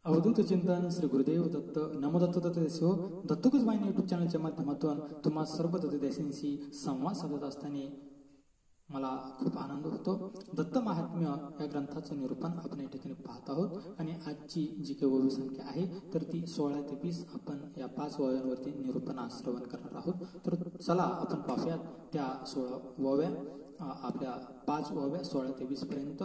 अवधूत चिंतन श्री गुरुदेव दत्त नमो दत्त दत्तदेसो दत्तकच वाहिनी युट्यूब चॅनलच्या माध्यमातून तुम्हा सर्व दत्तदेशींशी संवाद साधत असताना मला खूप आनंद होतो. दत्त महात्म्य या ग्रंथाचं निरूपण आपण या ठिकाणी पाहत आहोत आणि आजची जी काही ओवी संख्या आहे तर ती 16 ते 20 आपण या 5 ओव्यांवरती निरूपण श्रवण करणार आहोत. तर चला आपण पाहूयात त्या 16 ओव्या, आपल्या 5 ओव्या 16 ते 20 पर्यंत.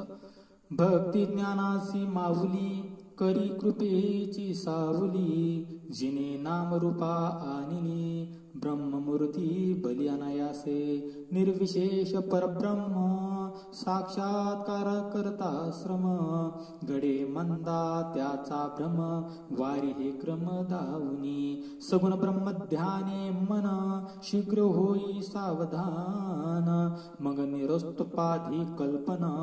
भक्ती ज्ञानासी माऊली करी कृपेची सावली, जिने नाम रूपा आणिली ब्रह्ममूर्ती बली अनायासे, निर्विशेष परब्रह्म साक्षात्कार करता श्रम, गडे मंदा त्याचा भ्रम वारी हे क्रम दावुनी, सगुण ब्रह्म ध्याने मन शीघ्र होई सावधान, मग निरस्तुपाधी कल्पना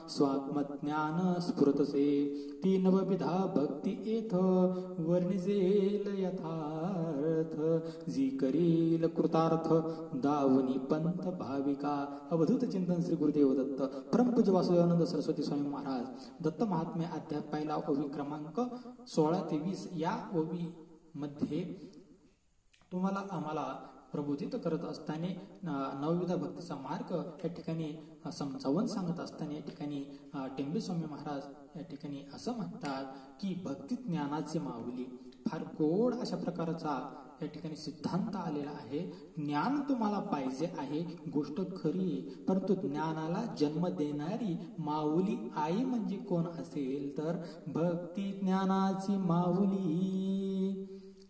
स्वात्मज्ञान स्फुरतसे, ती नवविधा भक्ती येथ वर्णिजेल यथार्थ, जी करील कृतार्थ दावुनी पंथ भाविका. अवधूत चिंतन श्री गुरुदेव दत्त परमपूज्य वासुदेवानंद सरस्वती स्वामी महाराज. दत्त महात्म्य अध्याय पहिला ओवी क्रमांक 16 ते 20 या ओवी मध्ये तुम्हाला आम्हाला प्रबोधित करत असताना नवविधा भक्तीचा मार्ग या ठिकाणी समजावून सांगत असताना या ठिकाणी टेंबे स्वामी महाराज या ठिकाणी असं म्हणतात की भक्ती ज्ञानाची माऊली. फार गोड अशा प्रकारचा या ठिकाणी सिद्धांत आलेला आहे. ज्ञान तुम्हाला पाहिजे आहे, गोष्ट खरी, परंतु ज्ञानाला जन्म देणारी माऊली आई म्हणजे कोण असेल तर भक्ती ज्ञानाची माऊली.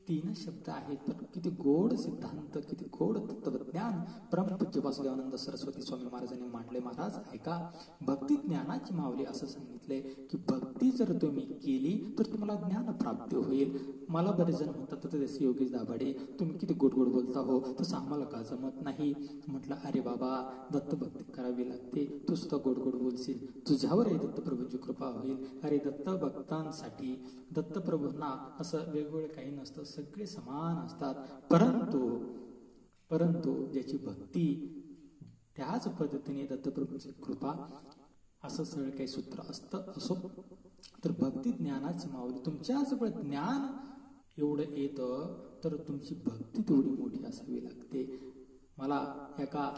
3 शब्द आहेत, पण किती गोड सिद्धांत, किती गोड तत्वज्ञान परमपूज्य वासुदेवानंद सरस्वती स्वामी महाराजांनी मांडले. महाराज ऐका, भक्ती ज्ञानाची माऊली असं सांगितले की भक्ती जर तुम्ही केली तर तुम्हाला ज्ञान प्राप्ती होईल. मला बरेच जण म्हणतात तत्वदेशी योगेश दाभाडे तुम्ही किती गोड गोड बोलता हो, तसं आम्हाला का जमत नाही. म्हटलं अरे बाबा, दत्त भक्ती करावी लागते, तू सुद्धा गोड गोड बोलशील, तुझ्यावरही दत्तप्रभूंची कृपा होईल. अरे दत्त भक्तांसाठी दत्तप्रभूंना असं वेगवेगळं काही नसतं, सगळे समान असतात. परंतु ज्याची भक्ती त्याच पद्धतीने दत्तप्रभूंची कृपा असं सगळं काही सूत्र असतं. असो तर भक्ती ज्ञानाची माऊली, तुमच्याजवळ ज्ञान एवढं येतं तर तुमची भक्ती तेवढी मोठी असावी लागते. मला एका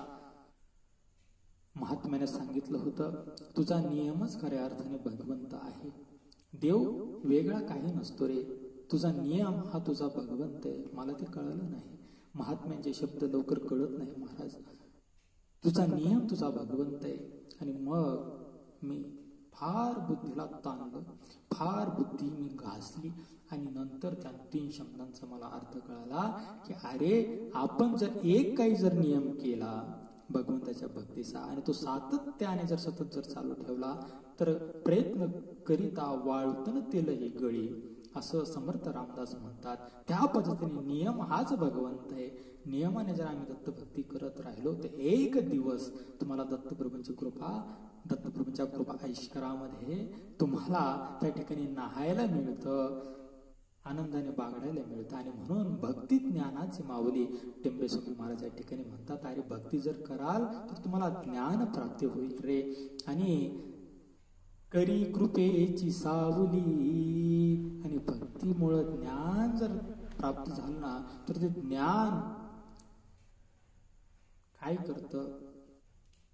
महात्म्याने सांगितलं होतं, तुझा नियमच खऱ्या अर्थाने भगवंत आहे. देव वेगळा काही नसतो रे, तुझा नियम हा तुझा भगवंत आहे. मला ते कळलं नाही, महात्म्यांचे शब्द लवकर कळत नाही महाराज. तुझा नियम तुझा भगवंत आहे. आणि मग मी फार बुद्धीला ताणलं, फार बुद्धी मी घासली आणि नंतर त्या 3 शब्दांचा मला अर्थ कळाला की अरे, आपण जर एक काही जर नियम केला भगवंताच्या भक्तीचा आणि तो सातत्याने जर सतत जर चालू ठेवला तर प्रयत्न करिता वाळतन तेल ही गळी, असं समर्थ रामदास म्हणतात. त्या पद्धतीने नियम हाच भगवंत आहे. नियमाने जर आम्ही दत्तभक्ती करत राहिलो तर एक दिवस तुम्हाला दत्तप्रभूंची कृपा, दत्तप्रभूंच्या कृपा ऐश्वरामध्ये तुम्हाला त्या ठिकाणी नाहायला मिळतं, आनंदाने बागडायला मिळतं. आणि म्हणून भक्ती ज्ञानाची माऊली टेंबे स्वामी महाराज या ठिकाणी म्हणतात, अरे भक्ती जर कराल तर तुम्हाला ज्ञान प्राप्ती होईल रे. आणि करी कृपेची सावली, आणि भक्तीमुळं ज्ञान जर प्राप्त झालं ना तर ते ज्ञान काय करतं,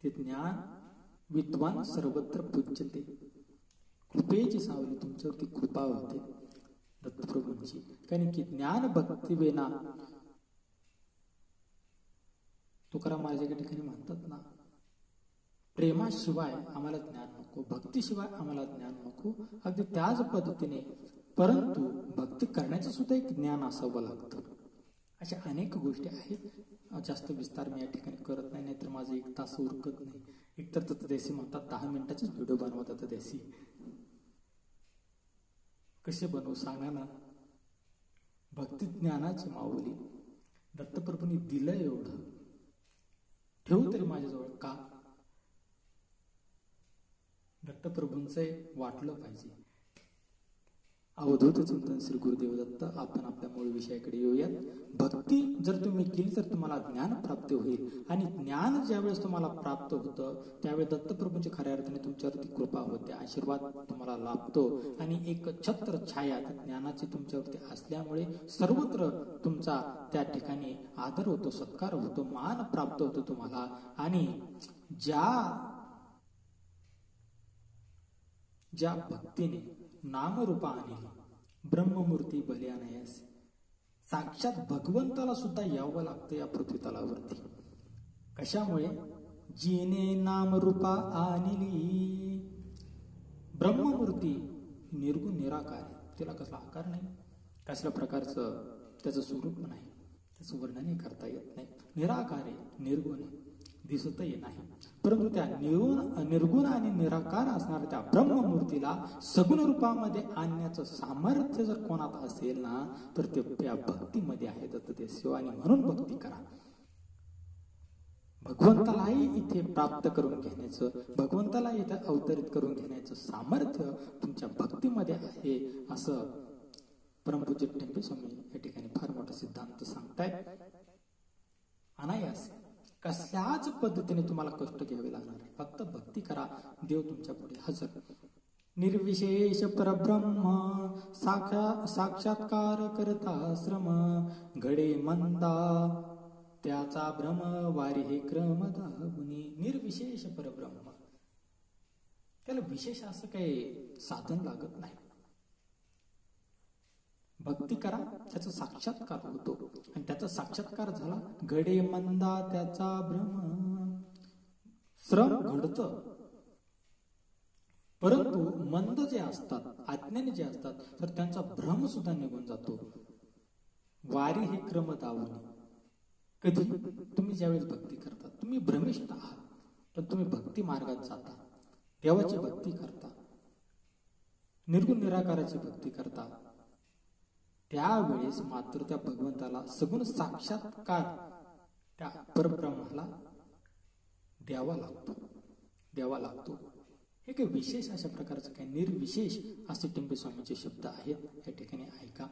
ते ज्ञान विद्वान सर्वत्र पूज्यते. कृपेची सावली, तुमच्यावरती कृपा होते दत्तप्रभूंची, कारण की ज्ञान भक्ती विना, तुकाराम महाराज या ठिकाणी म्हणतात ना, प्रेमाशिवाय आम्हाला ज्ञान नको, भक्तीशिवाय आम्हाला ज्ञान नको. अगदी त्याच पद्धतीने परंतु भक्ती करण्याचं सुद्धा एक ज्ञान असावं लागतं. अशा अनेक गोष्टी आहेत. जास्त विस्तार मी या ठिकाणी करत नाही, नाहीतर माझं 1 तास उरकत नाही. एकतर तत्वदेशी म्हणतात 10 मिनिटाचेच व्हिडिओ बनवा. तत्वदेशी कसे बनवू सांगा ना. भक्ती ज्ञानाची माऊली, दत्तप्रभूंनी दिलं एवढं, ठेवू तरी माझ्याजवळ का. दत्तप्रभूंचं वाटलं पाहिजे. अवधूत चिंतन श्री गुरुदेव दत्त. आपण आपल्या मूळ विषयाकडे येऊयात. भक्ती जर तुम्ही केली तर तुम्हाला ज्ञान प्राप्त होईल, आणि ज्ञान ज्यावेळेस तुम्हाला प्राप्त होतं त्यावेळेस दत्तप्रभूंची खऱ्या अर्थाने तुमच्यावरती कृपा होते, आशीर्वाद तुम्हाला लाभतो, आणि एक छत्र छाया ज्ञानाची तुमच्यावरती असल्यामुळे सर्वत्र तुमचा त्या ठिकाणी आदर होतो, सत्कार होतो, मान प्राप्त होतो तुम्हाला. आणि ज्या भक्तीने नामरूपा आणली ब्रह्ममूर्ती भले अनायास, साक्षात भगवंताला सुद्धा यावं लागतं या पृथ्वी तलावरती. कशामुळे? जिने नामरूपा आणली. ब्रह्ममूर्ती निर्गुण निराकार आहे, तिला कसला आकार नाही, कसल्या प्रकारचं त्याचं स्वरूप नाही, त्याचं वर्णनही करता येत नाही. निराकार आहे, निर्गुण आहे, दिसतही नाही. परंतु त्या निर्गुण आणि निराकार असणाऱ्या त्या ब्रह्ममूर्तीला सगुण रूपामध्ये आणण्याचं सामर्थ्य जर कोणात असेल ना, तर ते त्या भक्तीमध्ये आहे दत्तदेव. आणि म्हणून भक्ती करा. भगवंतालाही इथे प्राप्त करून घेण्याचं, भगवंताला इथे अवतरित करून घेण्याचं सामर्थ्य तुमच्या भक्तीमध्ये आहे, असं परमपूज्य टेंबे स्वामी या ठिकाणी फार मोठा सिद्धांत सांगतायत. अनायास कसल्याच पद्धतीने तुम्हाला कष्ट घ्यावे लागणार आहे. फक्त भक्ती करा, देव तुमच्या पुढे हजर. निर्विशेष परब्रह्म साक्षात्कार करता श्रम, घडे मंदा त्याचा भ्रम वारी हे क्रम दावुनी. निर्विशेष परब्रह्म, त्याला विशेष असं काही साधन लागत नाही. भक्ती करा, त्याचा साक्षात्कार होतो, आणि त्याचा साक्षात्कार झाला, घडे मंदा त्याचा भ्रम. श्रम घडतं, परंतु मंद जे असतात, अज्ञानी जे असतात, तर त्यांचा भ्रम सुद्धा निघून जातो. वारी हे क्रम दावुनी. कधी? तुम्ही ज्यावेळेस भक्ती करता, तुम्ही भ्रमिष्ठ आहात, पण तुम्ही भक्ती मार्गात जाता, देवाची भक्ती करता, निर्गुण निराकाराची भक्ती करता, त्यावेळेस मात्र त्या भगवंताला सगुण साक्षात्कार त्या परब्रह्माला द्यावा लागतो. हे काही विशेष अशा प्रकारचं काही निर्विशेष असे टेंबे स्वामींचे शब्द आहेत. या ठिकाणी ऐका,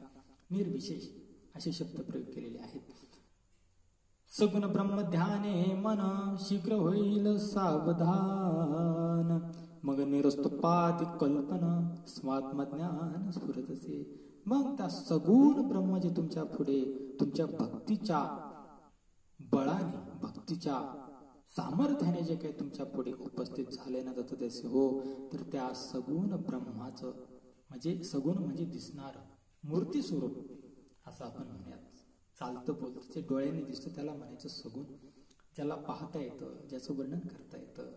निर्विशेष असे शब्द प्रयोग केलेले आहेत. सगुण ब्रह्म ध्याने मन शीघ्र होईल सावधान, मग निरस्तपाती कल्पना स्वात्मज्ञान स्फुरतसे. मग त्या सगुण ब्रह्म जे तुमच्या पुढे तुमच्या भक्तीच्या बळाने, भक्तीच्या सामर्थ्याने जे काही तुमच्या पुढे उपस्थित झाले ना दत्तदेव हो, तर त्या सगुण ब्रह्माचं म्हणजे सगुण म्हणजे दिसणार मूर्ती स्वरूप असं आपण म्हणूयात. चालतं बोलतं जे डोळ्याने दिसतं त्याला म्हणायचं सगुण. ज्याला पाहता येतं, ज्याचं वर्णन करता येतं,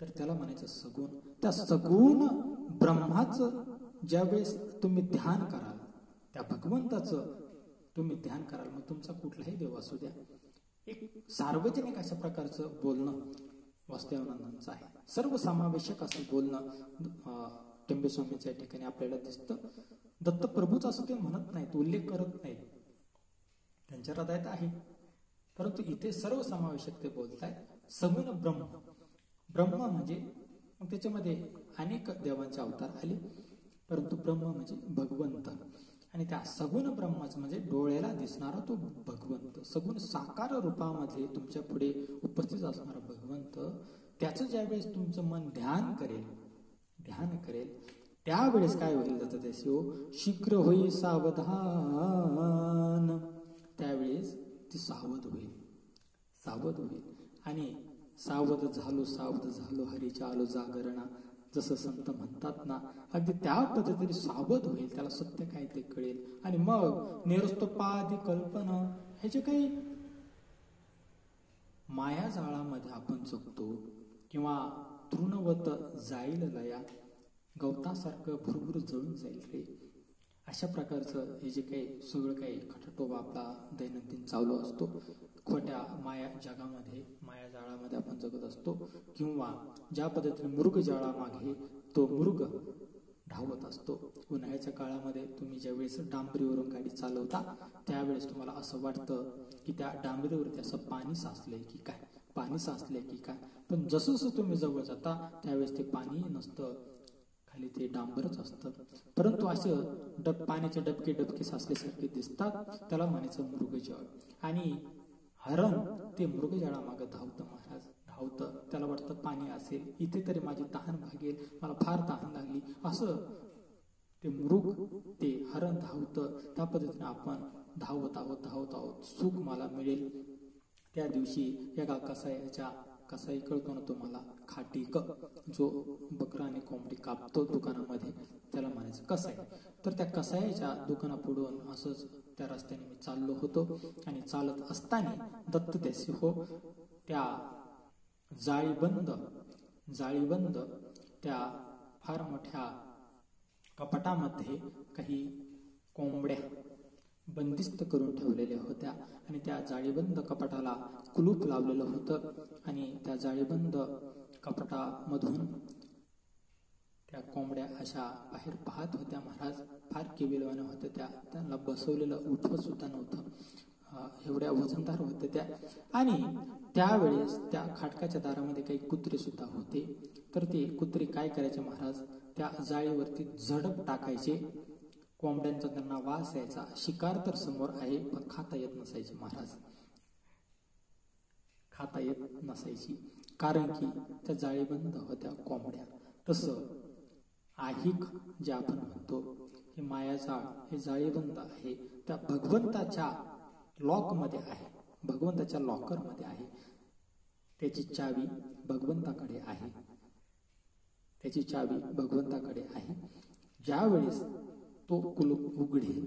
तर त्याला म्हणायचं सगुण. त्या सगुण ब्रह्माचं ज्यावेळेस तुम्ही ध्यान कराल, त्या भगवंताचं तुम्ही ध्यान कराल, मग तुमचा कुठलाही देव असू द्या, एक सार्वजनिक अशा प्रकारचं बोलणं वास्तवानंदांचं आहे. सर्वसमावेशक असं बोलणं टेंबे स्वामीच्या ठिकाणी आपल्याला दिसतं. दत्तप्रभूच असं ते म्हणत नाहीत, उल्लेख करत नाहीत, त्यांच्या हृदयात आहे, परंतु इथे सर्वसमावेशक ते बोलतायत. सगुण ब्रह्म म्हणजे मग त्याच्यामध्ये अनेक देवांचे अवतार आले, परंतु ब्रह्म म्हणजे भगवंत. आणि त्या सगुण ब्रह्माचं म्हणजे डोळ्याला दिसणारा तो भगवंत, सगुण साकार रूपामध्ये तुमच्या पुढे उपस्थित असणारा भगवंत, त्याचं ज्यावेळेस तुमचं मन ध्यान करेल त्यावेळेस काय होईल दत्तदेव? शीघ्र होई सावधान. त्यावेळेस ती सावध होईल. आणि सावध झालो हरीच्या आलो जागरणा, जसं संत म्हणतात ना, अगदी त्या पद्धतीने सावध होईल, त्याला सत्य काय ते कळेल. आणि मग निरस्तोपादी कल्पना, हे जे काही मायाजाळामध्ये आपण जगतो, किंवा तृणवत जाईल लया, गवतासारखं भुरभुर जळून जाईल रे, अशा प्रकारचं हे जे काही सगळं काही खटाटोबा आपला दैनंदिन चालू असतो, खोट्या मायाजाळामध्ये आपण जगत असतो, किंवा ज्या पद्धतीने मृगजाळामागे तो मृग धावत असतो. उन्हाळ्याच्या काळामध्ये तुम्ही ज्यावेळेस डांबरीवरून गाडी चालवता त्यावेळेस तुम्हाला असं वाटतं की त्या डांबरीवरती असं पाणी साचलंय की काय, पण जसं तुम्ही जवळ जाता त्यावेळेस ते पाणी नसतं, खाली ते डांबरच असतं, परंतु असं पाण्याचे डबके साचल्यासारखे दिसतात, त्याला म्हणायचं मृगजळ. आणि हरण ते मृगजळामागं धावतं महाराज, धावतं. त्याला वाटतं पाणी असेल इथे तरी माझी तहान भागेल, मला फार तहान लागली, असं ते मृग ते हरण धावतं. त्या पद्धतीने आपण धावत आहोत सुख मला मिळेल. त्या दिवशी एका कसाई कळतो ना तुम्हाला, खाटीक, जो बकरा आणि कोंबडी कापतो दुकानामध्ये, त्याला म्हणायचं कसाई. तर त्या कसाईच्या दुकानापुढून असंच त्या रस्त्याने मी चाललो होतो आणि चालत असताना दत्त देसी हो त्या जाळीबंद त्या फार मोठ्या कपाटामध्ये काही कोंबड्या बंदिस्त करून ठेवलेल्या होत्या आणि त्या जाळीबंद कपाटाला कुलूप लावलेलं होतं. आणि त्या जाळीबंद कपाटामधून त्या कोंबड्या अशा बाहेर पाहत होत्या महाराज. फार किविलवाण्या होत्या त्यांना बसवलेलं उठवत सुद्धा नव्हतं, एवढ्या वजनदार होत्या त्या. आणि त्यावेळेस त्या खाटकाच्या दारामध्ये काही कुत्रे सुद्धा होते. तर ते कुत्रे काय करायचे महाराज, त्या जाळीवरती झडप टाकायचे. कोंबड्यांचा त्यांना वास यायचा. शिकार तर समोर आहे पण खाता येत नसायची महाराज, खाता येत नसायची, कारण की त्या जाळीबंद होत्या कोंबड्या. तसं आहिक जे आपण म्हणतो, हे मायाजाळ, हे जाळीबंद आहे, त्या भगवंताच्या लॉकमध्ये आहे, भगवंताच्या लॉकरमध्ये आहे. त्याची चावी भगवंताकडे आहे, त्याची चावी भगवंताकडे आहे. ज्यावेळेस तो कुलूप उघडेल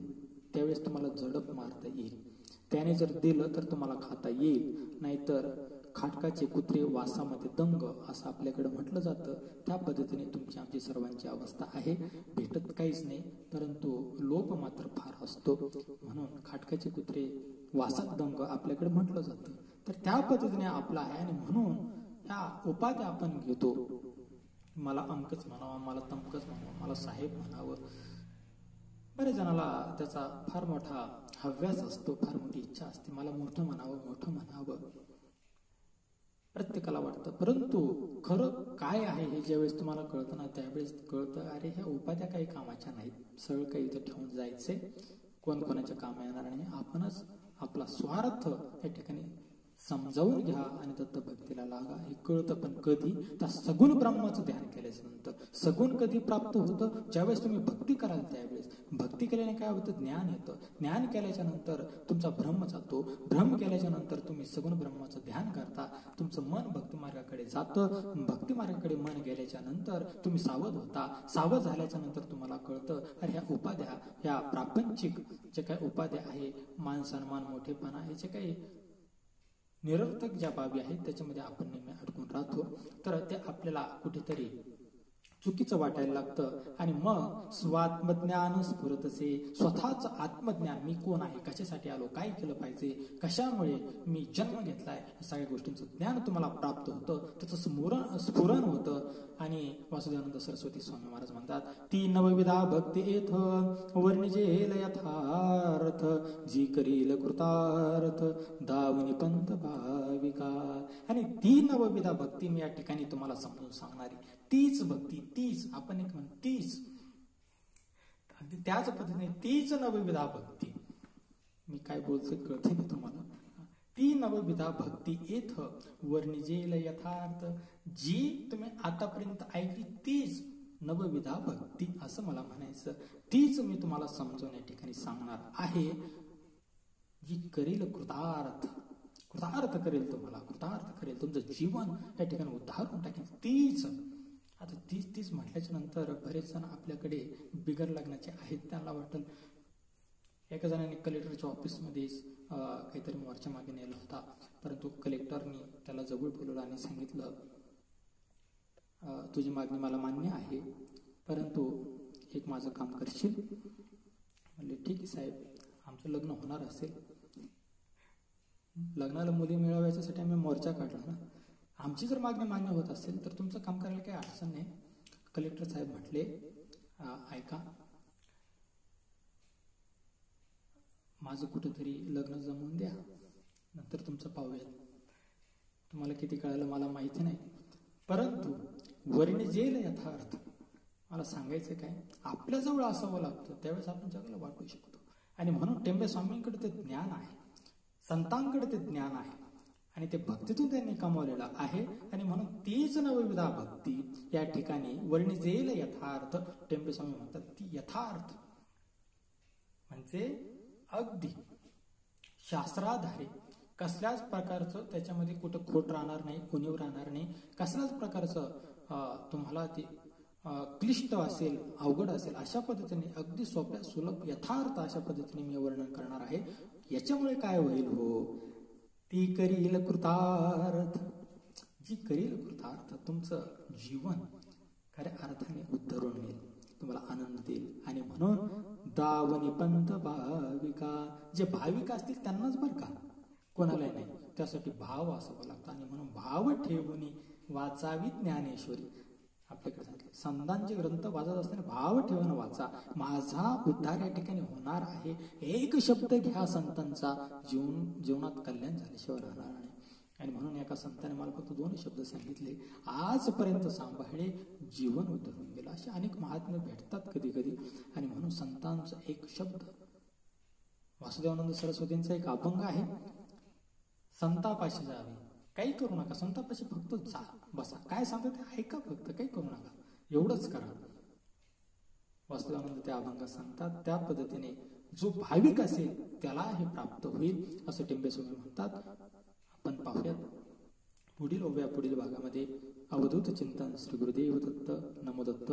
त्यावेळेस तुम्हाला झडप मारता येईल. त्याने जर दिलं तर तुम्हाला खाता येईल, नाहीतर खाटकाचे कुत्रे वासामध्ये दंग असं आपल्याकडे म्हटलं जातं. त्या पद्धतीने तुमची आमची सर्वांची अवस्था आहे. भेटत काहीच नाही, परंतु लोभ मात्र फार असतो, म्हणून खाटकाचे कुत्रे वासात दंग आपल्याकडे म्हटलं जातं. तर त्या पद्धतीने आपला आहे. आणि म्हणून ह्या उपाध्या आपण घेतो, मला अमकच म्हणावं, मला तमकच म्हणावं, मला साहेब म्हणावं. बऱ्याच जणाला त्याचा फार मोठा हव्यास असतो, फार मोठी इच्छा असते, मला मोठं म्हणावं, प्रत्येकाला वाटतं. परंतु खरं काय आहे हे ज्यावेळेस तुम्हाला कळतं ना, त्यावेळेस कळतं अरे ह्या उपाध्या काही कामाच्या नाहीत, सगळं काही इथं ठेवून जायचंय, कोण कोणाच्या कामा येणार नाही. आपणच आपला स्वार्थ या ठिकाणी समजावून घ्या आणि दत्तभक्तीला लागा. हे कळतं पण कधी, त्या सगुण ब्रह्माचं ध्यान केल्याच्या नंतर. सगुण कधी प्राप्त होतं, ज्यावेळेस तुम्ही भक्ती कराल त्यावेळेस. भक्ती केल्याने काय होतं, ज्ञान येतं. ज्ञान केल्याच्या नंतर तुमचा भ्रम जातो. भ्रम केल्याच्या नंतर तुम्ही सगुण ब्रह्माचं ध्यान करता, तुमचं मन भक्ती मार्गाकडे जातं. भक्ती मार्गाकडे मन गेल्याच्या नंतर तुम्ही सावध होता. सावध झाल्याच्या नंतर तुम्हाला कळतं अरे ह्या उपाध्या, ह्या प्रापंचिक जे काही उपाध्या आहे, मान सन्मान मोठेपणा, हे जे काही निरर्थक ज्या बाबी आहेत त्याच्यामध्ये आपण नेहमी अडकून राहतो. तर ते आपल्याला कुठेतरी चुकीचं वाटायला लागतं. आणि मग स्वात्मज्ञान स्फुरतसे, स्वतःच आत्मज्ञान, मी कोण आहे, कशासाठी आलो, काय केलं पाहिजे, कशामुळे मी जन्म घेतलाय, सगळ्या गोष्टींचं ज्ञान तुम्हाला प्राप्त होतं, त्याचं स्फुरण होतं. आणि वासुदेवानंद सरस्वती स्वामी महाराज म्हणतात, ती नवविधा भक्ती येथ वर्णिजेल यथार्थ, जी करील कृतार्थ दावनी पंत भाविका. आणि ती नवविधा भक्ती मी या ठिकाणी तुम्हाला समजून सांगणारी, तीच भक्ती, तीच आपण एक म्हणतो तीच, त्याच पद्धतीने तीच नवविधा भक्ती. मी काय बोलतोय कळते ना तुम्हाला. ती नवविधा भक्ती येथ वर्णिजेल यथार्थ, जी तुम्ही आतापर्यंत ऐकली तीच नवविधा भक्ती, असं मला म्हणायचं. तीच मी तुम्हाला समजून या ठिकाणी सांगणार आहे, जी करेल कृतार्थ, कृतार्थ करेल तुम्हाला, कृतार्थ करेल, तुमचं जीवन या ठिकाणी उद्धारून टाकेल तीच. आता तीच म्हटल्याच्या नंतर बरेच जण आपल्याकडे बिगर लग्नाचे आहेत. त्यांना वाटेल, एका जणांनी कलेक्टरच्या ऑफिसमध्ये काहीतरी मोर्चा मागे नेला होता, परंतु कलेक्टरनी त्याला जवळ बोलवलं आणि सांगितलं, तुझी मागणी मला मान्य आहे, परंतु एक माझं काम करशील. म्हणले ठीक आहे साहेब, आमचं लग्न होणार असेल, लग्नाला मुली मिळवायच्यासाठी आम्ही मोर्चा काढला ना, आमची जर मागणी मान्य होत असेल तर तुमचं काम करायला काही अडचण नाही. कलेक्टर साहेब म्हटले, ऐका, माझं कुठंतरी लग्न जमवून द्या, नंतर तुमचं पाहूया. तुम्हाला किती कळालं मला माहिती नाही, परंतु वर्णिजेल यथार्थ, मला सांगायचं काय, आपल्याजवळ असावं लागतं त्यावेळेस आपण जगाला वाटू शकतो. आणि म्हणून टेंबे स्वामींकडे ते ज्ञान आहे, संतांकडे ते ज्ञान आहे आणि ते भक्तीतून त्यांनी कमावलेलं आहे. आणि म्हणून तीच नवविधा भक्ती या ठिकाणी वर्णिजेल यथार्थ. टेंबे स्वामी म्हणतात ती यथार्थ म्हणजे अगदी शास्त्राधारे, कसल्याच प्रकारचं त्याच्यामध्ये कुठं खोट राहणार नाही, उणीव राहणार नाही, कसल्याच प्रकारचं तुम्हाला ते क्लिष्ट असेल, अवघड असेल, अशा पद्धतीने अगदी सोप्या सुलभ यथार्थ अशा पद्धतीने मी वर्णन करणार आहे. याच्यामुळे काय होईल हो, ती करील कृतार्थ. जी करील कृतार्थ तुमचं जीवन खऱ्या अर्थाने उद्धरून येईल, तुम्हाला आनंद देईल. आणि म्हणून दावनी पंत भाविका, जे भाविक असतील त्यांनाच बरं का, कोणाला नाही, त्यासाठी भाव असावा लागतो. आणि म्हणून भाव ठेवून वाचावी ज्ञानेश्वरी. आपल्याकडे सांगितलं संतांचे ग्रंथ वाचत असताना भाव ठेवून वाचा, माझा उद्धार या ठिकाणी होणार आहे. एक शब्द घ्या संतांचा, जीवनात कल्याण झाल्याशिवाय राहणार नाही. आणि म्हणून एका संताने मला फक्त 2 शब्द सांगितले, आजपर्यंत सांभाळले, जीवन उद्धरून गेलं. असे अनेक महात्मे भेटतात कधी कधी. आणि म्हणून संतांचा एक शब्द, वासुदेवानंद सरस्वतींचा एक अभंग आहे, संतापाशी जावे, काही करू नका, संतापाशी फक्त जा बसा, काय सांगतात ते ऐका, फक्त काही करू नका, एवढंच करा. वासुदेवानंद त्या अभंगात सांगतात. त्या पद्धतीने जो भाविक असेल त्याला हे प्राप्त होईल असं टेंबे स्वामी म्हणतात. आपण पाहूयात पुढील भागामध्ये अवधूत चिंतन. श्री गुरुदेव दत्त. नमो दत्त.